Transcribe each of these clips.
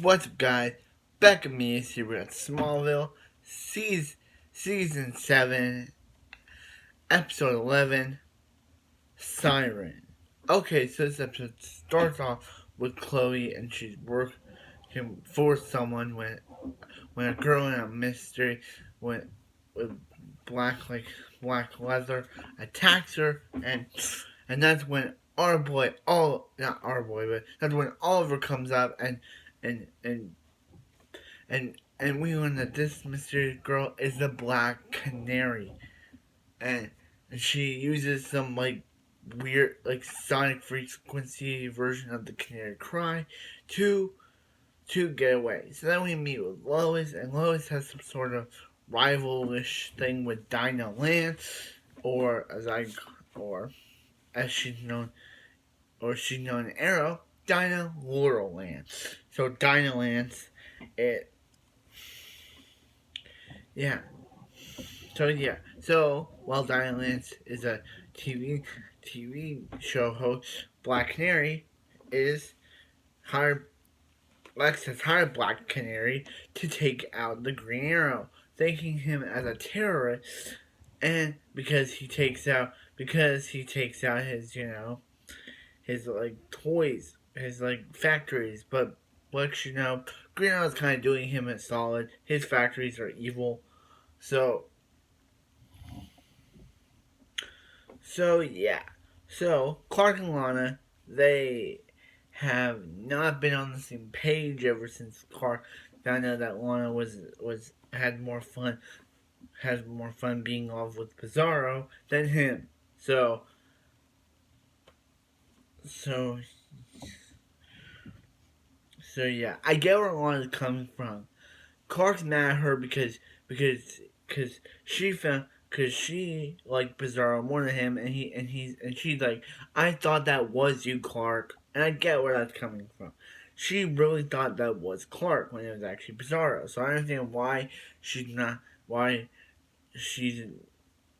What's up, guys? Back at me here at Smallville, season 7, episode 11, Siren. Okay, so this episode starts off with Chloe, and she's working for someone when a girl in a mystery with black like black leather attacks her, and that's when our boy, all not our boy, but that's when Oliver comes up and and and we learn that this mysterious girl is the Black Canary, and she uses some weird sonic frequency version of the canary cry to get away. So then we meet with Lois, and Lois has some sort of rivalish thing with Dinah Lance, or or as she's known in Arrow, Dinah Laurel Lance. So Dinah Lance, it yeah. So while Dinah Lance is a TV show host, Black Canary is hired. Lex has hired Black Canary to take out the Green Arrow, thanking him as a terrorist, and because he takes out his his toys, his factories, but Lex Green Arrow's kind of doing him a solid. His factories are evil, so yeah. So Clark and Lana, they have not been on the same page ever since Clark found out that Lana had more fun being involved with Bizarro than him. So yeah, I get where Lana's coming from. Clark's mad at her because she found because she liked Bizarro more than him, and she's like, I thought that was you, Clark, and I get where that's coming from. She really thought that was Clark when it was actually Bizarro, so I understand why she's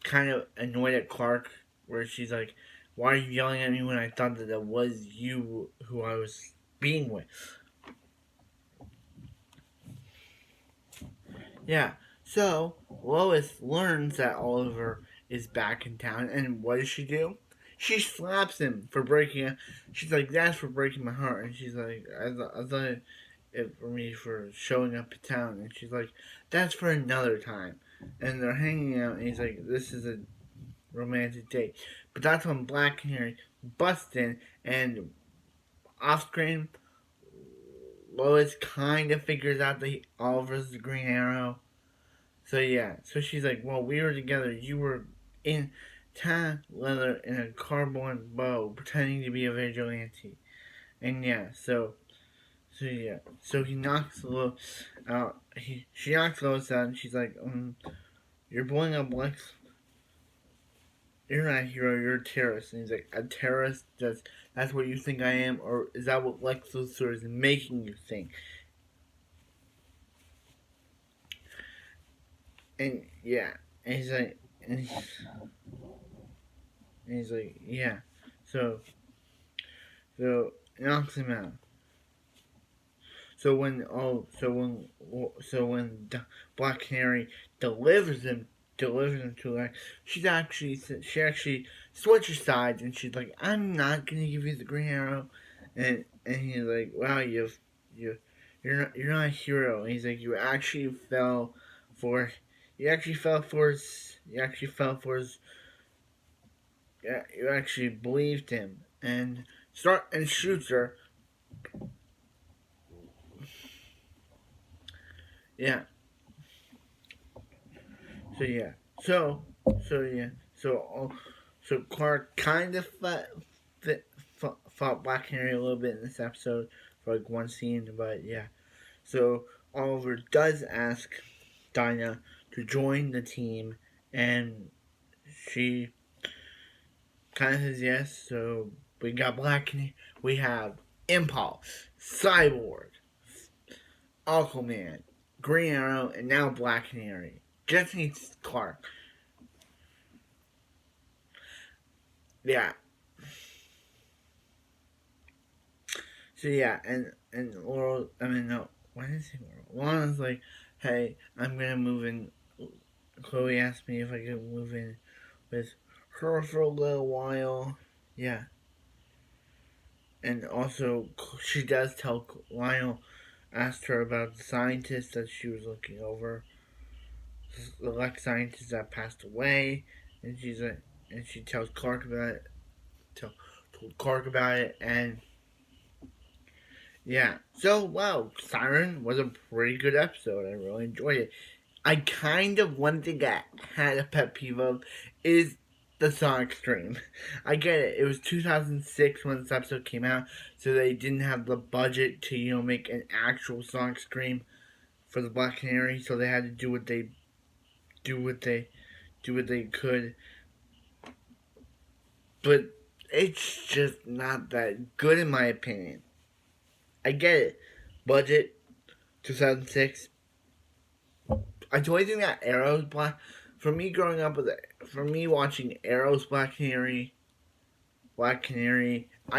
kind of annoyed at Clark, where she's like, why are you yelling at me when I thought that was you who I was being with? Yeah. So Lois learns that Oliver is back in town, and what does she do? She slaps him for breaking it. She's like, "That's for breaking my heart," and she's like, "I thought it for me for showing up in town," and she's like, "That's for another time." And they're hanging out, and he's like, "This is a romantic date," but that's when Black Canary busts in, and off screen, Lois kind of figures out that Oliver's the Green Arrow. So yeah, so she's like, well, we were together. You were in tan leather in a carbon bow, pretending to be a vigilante. And yeah, so he knocks Lois out. She knocks Lois out, and she's like, you're blowing up Lex. You're not a hero. You're a terrorist. And he's like, a terrorist? That's what you think I am, or is that what Lex Luthor is making you think? And yeah, and he's like, and he's like, yeah. So it knocks him out. So when Black Canary delivers him to her, she actually switches sides, and she's like, I'm not gonna give you the Green Arrow, and he's like, wow, you're not a hero. And he's like, for you actually fell for his yeah, you actually believed him, and shoots her. Yeah. So yeah. So so yeah. So Clark kind of fought Black Canary a little bit in this episode for one scene, but yeah. So Oliver does ask Dinah to join the team, and she kind of says yes. So we got Black Canary. We have Impulse, Cyborg, Aquaman, Green Arrow, and now Black Canary. Just needs Clark. Yeah. So yeah, and Laurel, I mean no, why did I say Laurel? Lana's like, hey, I'm gonna move in. Chloe asked me if I could move in with her for a little while. Yeah, and also she does tell Lionel asked her about the scientist that she was looking over, the Lex scientist that passed away, and and she tells Clark about it. Told Clark about it, and yeah. So wow, Siren was a pretty good episode. I really enjoyed it. I kind of one thing I had a pet peeve of is the Sonic stream. I get it. It was 2006 when this episode came out, so they didn't have the budget to make an actual Sonic stream for the Black Canary. So they had to do what they do what they could. But it's just not that good in my opinion. I get it. Budget 2006. I totally think that Arrow's Black. For me growing up with it, for me watching Arrow's Black Canary, I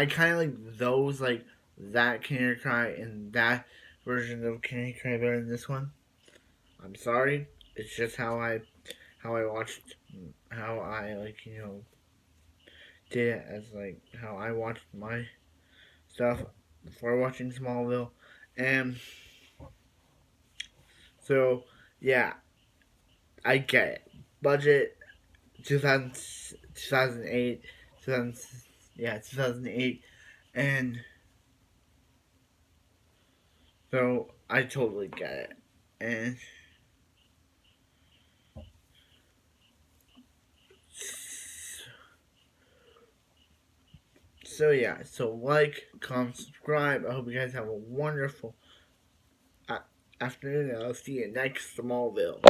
kind of like those, like that Canary Cry and that version of Canary Cry better than this one. I'm sorry, it's just how I watched, how I like did it as like how I watched my stuff before watching Smallville, and so yeah, I get it. Budget 2000, 2008, 2000, yeah, 2008, and so I totally get it. And so yeah, so like, comment, subscribe. I hope you guys have a wonderful afternoon, and I'll see you next Smallville.